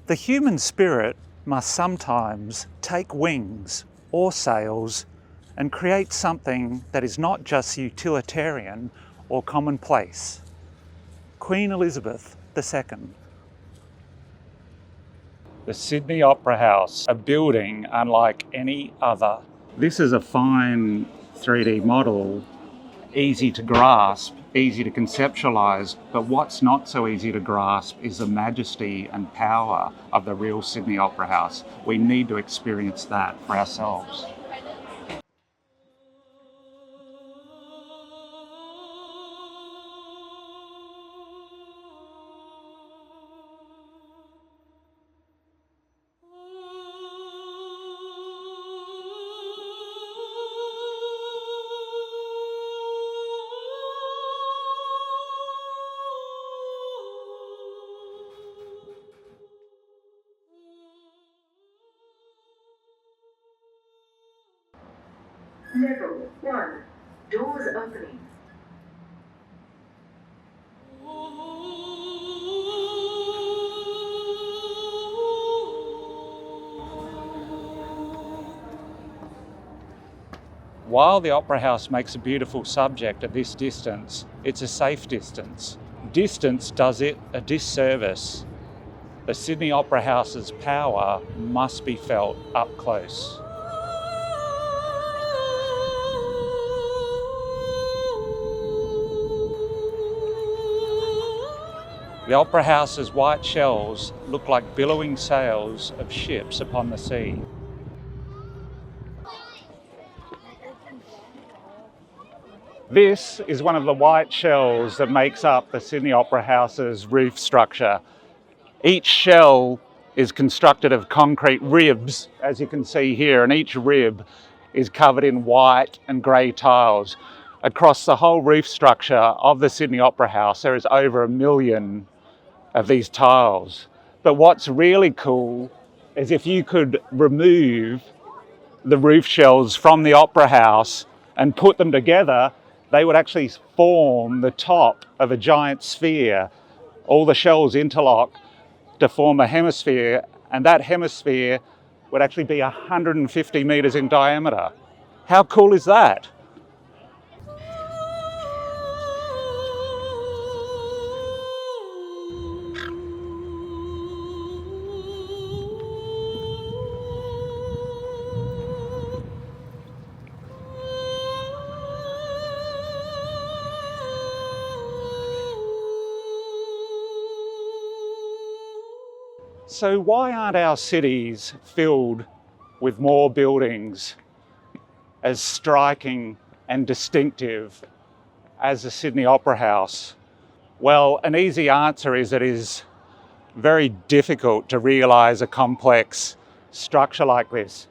The human spirit must sometimes take wings or sails and create something that is not just utilitarian or commonplace. Queen Elizabeth II. The Sydney Opera House, a building unlike any other. This is a fine 3D model, easy to grasp, easy to conceptualise, but what's not so easy to grasp is the majesty and power of the real Sydney Opera House. We need to experience that for ourselves. Level 1. Doors opening. While the Opera House makes a beautiful subject at this distance, it's a safe distance. Distance does it a disservice. The Sydney Opera House's power must be felt up close. The Opera House's white shells look like billowing sails of ships upon the sea. This is one of the white shells that makes up the Sydney Opera House's roof structure. Each shell is constructed of concrete ribs, as you can see here, and each rib is covered in white and grey tiles. Across the whole roof structure of the Sydney Opera House, there is over 1 million of these tiles. But what's really cool is if you could remove the roof shells from the Opera House and put them together, they would actually form the top of a giant sphere. All the shells interlock to form a hemisphere, and that hemisphere would actually be 150 metres in diameter. How cool is that? So why aren't our cities filled with more buildings as striking and distinctive as the Sydney Opera House? Well, an easy answer is it is very difficult to realise a complex structure like this.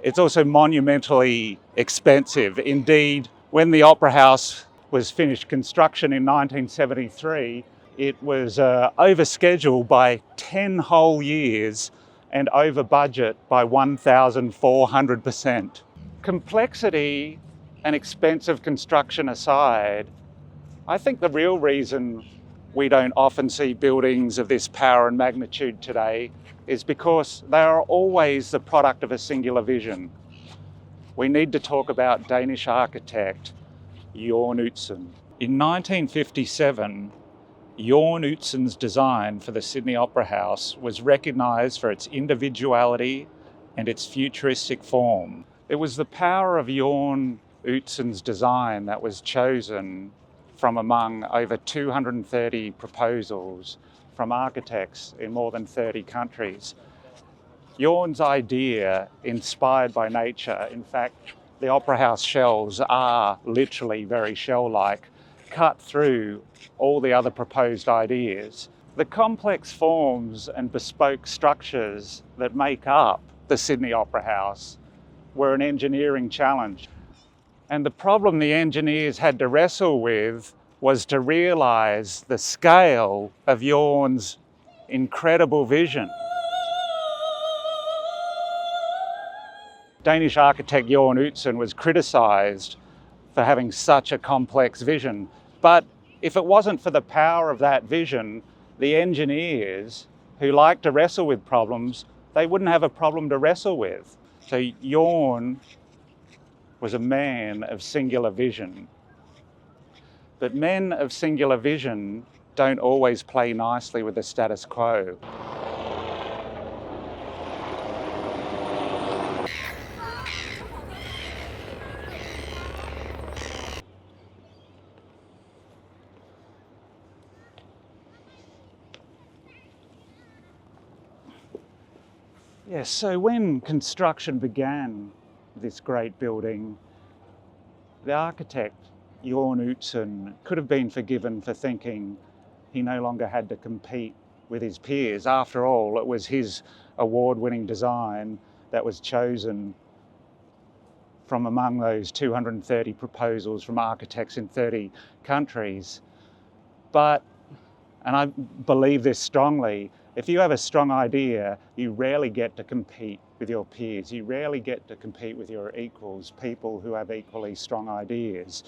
It's also monumentally expensive. Indeed, when the Opera House was finished construction in 1973, it was over schedule by 10 whole years and over budget by 1,400%. Complexity and expensive construction aside, I think the real reason we don't often see buildings of this power and magnitude today is because they are always the product of a singular vision. We need to talk about Danish architect Jørn Utzon. In 1957, Jørn Utzon's design for the Sydney Opera House was recognised for its individuality and its futuristic form. It was the power of Jørn Utzon's design that was chosen from among over 230 proposals from architects in more than 30 countries. Jørn's idea, inspired by nature, in fact, the Opera House shells are literally very shell-like, cut through all the other proposed ideas. The complex forms and bespoke structures that make up the Sydney Opera House were an engineering challenge. And the problem the engineers had to wrestle with was to realise the scale of Jørn's incredible vision. Danish architect Jørn Utzon was criticised for having such a complex vision. But if it wasn't for the power of that vision, the engineers who like to wrestle with problems, they wouldn't have a problem to wrestle with. So Jorn was a man of singular vision. But men of singular vision don't always play nicely with the status quo. Yes, so when construction began this great building, the architect, Jorn Utzon, could have been forgiven for thinking he no longer had to compete with his peers. After all, it was his award-winning design that was chosen from among those 230 proposals from architects in 30 countries. But, and I believe this strongly, if you have a strong idea, you rarely get to compete with your peers. You rarely get to compete with your equals, people who have equally strong ideas.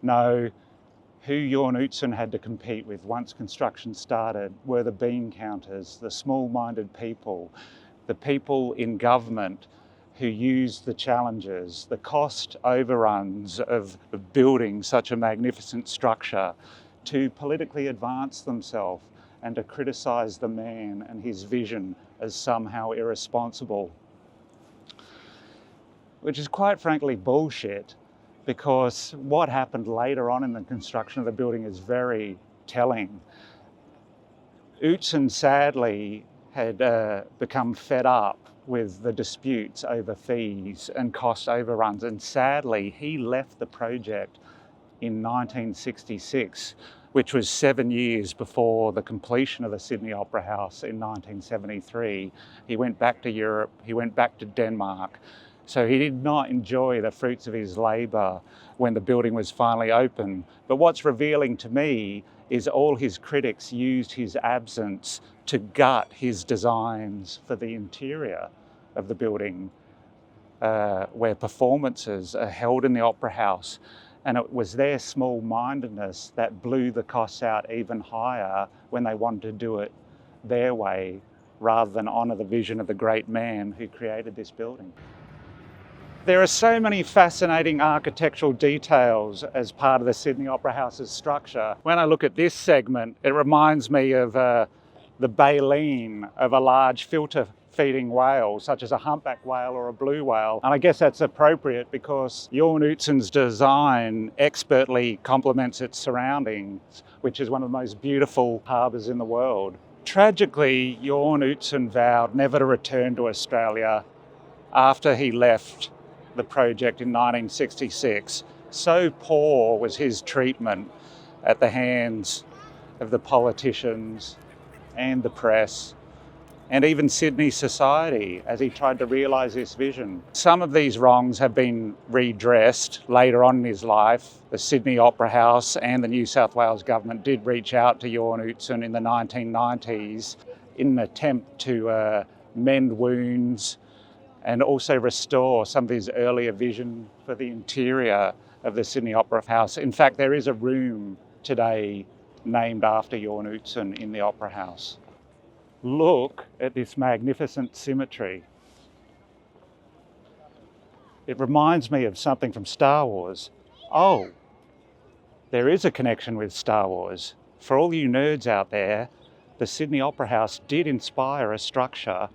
No, who Jorn Utzon had to compete with once construction started were the bean counters, the small-minded people, the people in government who used the challenges, the cost overruns of building such a magnificent structure to politically advance themselves and to criticise the man and his vision as somehow irresponsible. Which is quite frankly bullshit, because what happened later on in the construction of the building is very telling. Utzon sadly had become fed up with the disputes over fees and cost overruns, and sadly he left the project in 1966, which was 7 years before the completion of the Sydney Opera House in 1973. He went back to Europe, he went back to Denmark. So he did not enjoy the fruits of his labour when the building was finally open. But what's revealing to me is all his critics used his absence to gut his designs for the interior of the building, where performances are held in the Opera House. And it was their small-mindedness that blew the costs out even higher when they wanted to do it their way, rather than honour the vision of the great man who created this building. There are so many fascinating architectural details as part of the Sydney Opera House's structure. When I look at this segment, it reminds me of the baleen of a large filter-feeding whale, such as a humpback whale or a blue whale. And I guess that's appropriate because Jorn Utzon's design expertly complements its surroundings, which is one of the most beautiful harbours in the world. Tragically, Jorn Utzon vowed never to return to Australia after he left the project in 1966. So poor was his treatment at the hands of the politicians and the press and even Sydney society as he tried to realise this vision. Some of these wrongs have been redressed later on in his life. The Sydney Opera House and the New South Wales government did reach out to Jorn Utzon in the 1990s in an attempt to mend wounds and also restore some of his earlier vision for the interior of the Sydney Opera House. In fact, there is a room today named after Jorn Utzon in the Opera House. Look at this magnificent symmetry. It reminds me of something from Star Wars. Oh, there is a connection with Star Wars. For all you nerds out there, the Sydney Opera House did inspire a structure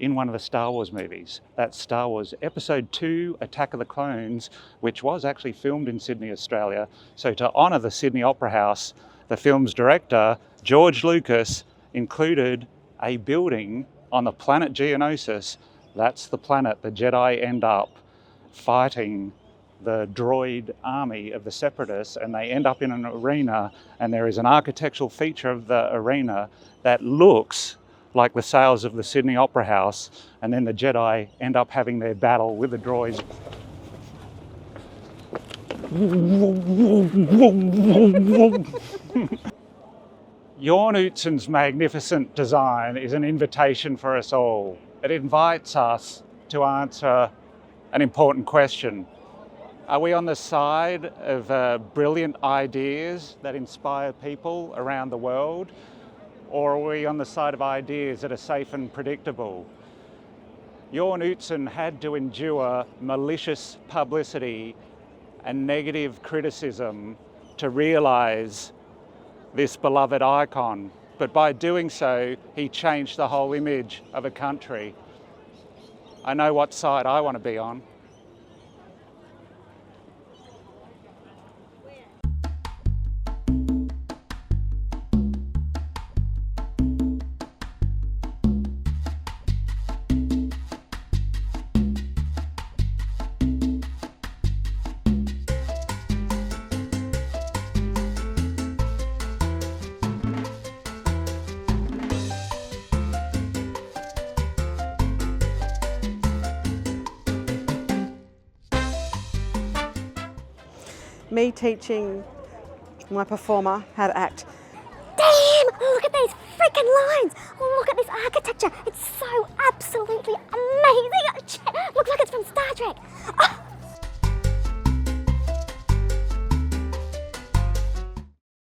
in one of the Star Wars movies. That's Star Wars Episode 2, Attack of the Clones, which was actually filmed in Sydney, Australia. So to honour the Sydney Opera House, the film's director, George Lucas, included a building on the planet Geonosis. That's the planet the Jedi end up fighting the droid army of the Separatists, and they end up in an arena, and there is an architectural feature of the arena that looks like the sails of the Sydney Opera House, and then the Jedi end up having their battle with the droids. Jorn Utzon's magnificent design is an invitation for us all. It invites us to answer an important question. Are we on the side of brilliant ideas that inspire people around the world? Or are we on the side of ideas that are safe and predictable? Jorn Utzon had to endure malicious publicity and negative criticism to realise this beloved icon. But by doing so, he changed the whole image of a country. I know what side I want to be on. Me teaching my performer how to act. Damn! Look at these freaking lines! Look at this architecture! It's so absolutely amazing! Looks like it's from Star Trek!